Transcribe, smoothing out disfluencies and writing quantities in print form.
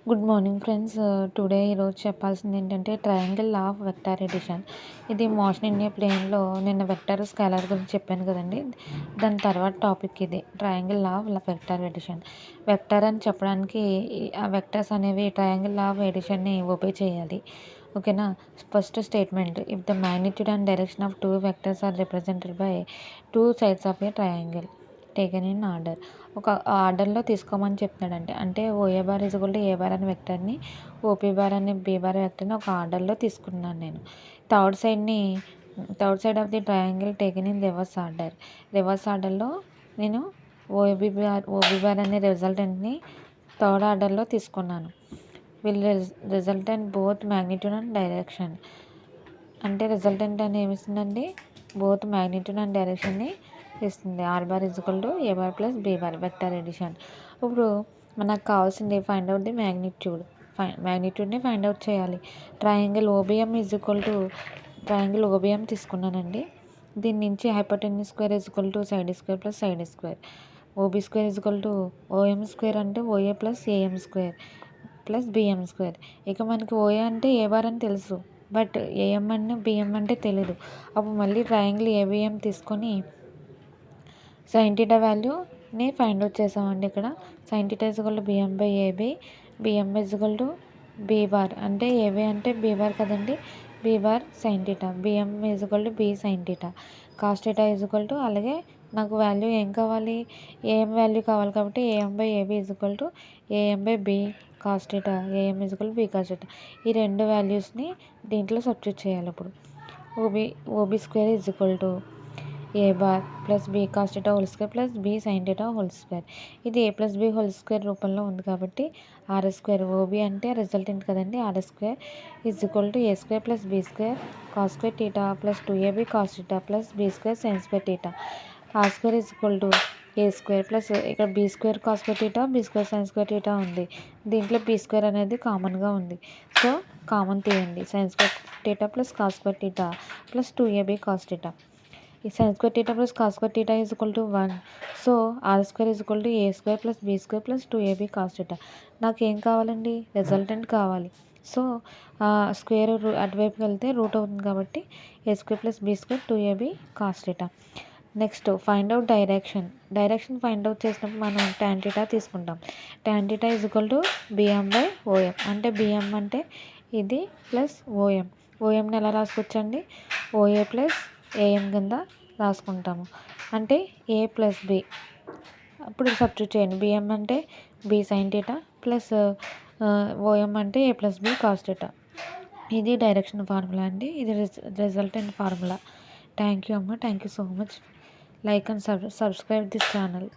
Good morning friends. Today ఈరోజు చెప్పాల్సింది ఏంటంటే triangle law of vector edition. ఇది మోషన్ ఇన్ ఏ ప్లేన్లో నిన్న వెక్టర్ స్కేలార్ గురించి చెప్పాను కదండి. దాని తర్వాత టాపిక్ ఇది triangle law of vector addition. Vector అని చెప్పడానికి ఆ వెక్టర్స్ అనేవి ట్రయాంగిల్ లా ఆఫ్ ఎడిషన్ని ఒబే చేయాలి. ఓకేనా. First statement, if the magnitude and direction of two vectors are represented by two sides of a triangle taken in order. ఒక ఆర్డర్లో తీసుకోమని చెప్తున్నాడంటే, అంటే OA bar is equal to A bar అనే వెక్టర్ని, ఓపీ బార్ అనే బీ బార్ వెక్టర్ని ఒక ఆర్డర్లో తీసుకున్నాను నేను. Third side of the triangle taken in reverse ఆర్డర్లో నేను ఓబీ బార్ అనే రిజల్టెంట్ని థర్డ్ ఆర్డర్లో తీసుకున్నాను. Will resultant both magnitude and direction. అంటే రిజల్టెంట్ అని ఏమిస్తుందండి, బోత్ మ్యాగ్నిట్యూడ్ అండ్ డైరెక్షన్ని ఇస్తుంది. R bar is equal to A bar plus B bar vector addition. ఇప్పుడు మనకు కావాల్సింది ఫైండ్ అవుట్ ది మ్యాగ్నిట్యూడ్ని ఫైండ్ అవుట్ చేయాలి. ట్రయాంగిల్ ఓబిఎం తీసుకున్నానండి. దీని నుంచి hypotenuse square is equal to side square plus side square. OB square is equal to OM square అంటే OA plus AM square plus BM square. ఇక మనకి OA అంటే ఏ bar అని తెలుసు, బట్ ఏఎం అంటే బిఎం అంటే తెలీదు. అప్పుడు మళ్ళీ ట్రయాంగిల్ ఏబిఎం తీసుకొని సైన్ థీటా వాల్యూని ఫైండ్ అవుట్ చేసామండి. ఇక్కడ sine theta is equal to BM by AB, BM is equal to B bar అంటే ఏబి అంటే బీ బార్ కదండి, B bar sine theta, BM is equal to B sine theta, cos theta is equal to, అలాగే నాకు value ఏం కావాలి, AM value కావాలి కాబట్టి AM by AB is equal to AM by B cos theta, AM is equal to B cos theta. ఈ రెండు వాల్యూస్ని దీంట్లో సబ్స్టిట్యూట్ చేయాలి. ఇప్పుడు OB square is equal to A bar plus B cos theta whole square plus B sine theta whole square. ఇది A plus B whole square రూపంలో ఉంది కాబట్టి ఆర్ స్క్వేర్, ఓబీ అంటే రిజల్టెంట్ కదండి, R square is equal to A square plus B square cos square theta plus 2ab cos theta plus B square sine square theta. R square is equal to A square plus ఇక్కడ B square cos square theta, B square sine square theta ఉంది. దీంట్లో B square అనేది కామన్గా ఉంది, so common తీయండి. Sine square theta plus cos square theta plus 2ab cos theta. ఈ sine square theta plus cos square theta is equal to 1. So R square is equal to A square plus B square plus 2ab cos theta. నాకు ఏం కావాలండి, resultant కావాలి. So square అటువైపుకి వెళ్తే root అవుతుంది కాబట్టి A square plus B square 2ab cos theta. Next find out direction find out చేసినప్పుడు మనం tan theta తీసుకుంటాం. Tan theta is equal to BM by OM, అంటే బిఎం అంటే ఇది ప్లస్ ఓఎంని ఎలా రాసుకోవచ్చండి, ఓఏ ప్లస్ ఏఎం కింద రాసుకుంటాము. అంటే ఏ ప్లస్ బి, అప్పుడు సబ్స్టిట్యూట్ చేయండి. బిఎం అంటే B sine theta plus OM అంటే A plus B cos theta. ఇది డైరెక్షన్ ఫార్ములా అండి, ఇది రిజల్టెంట్ ఫార్ములా. థ్యాంక్ యూ అమ్మ, thank you so much. Like and subscribe this channel.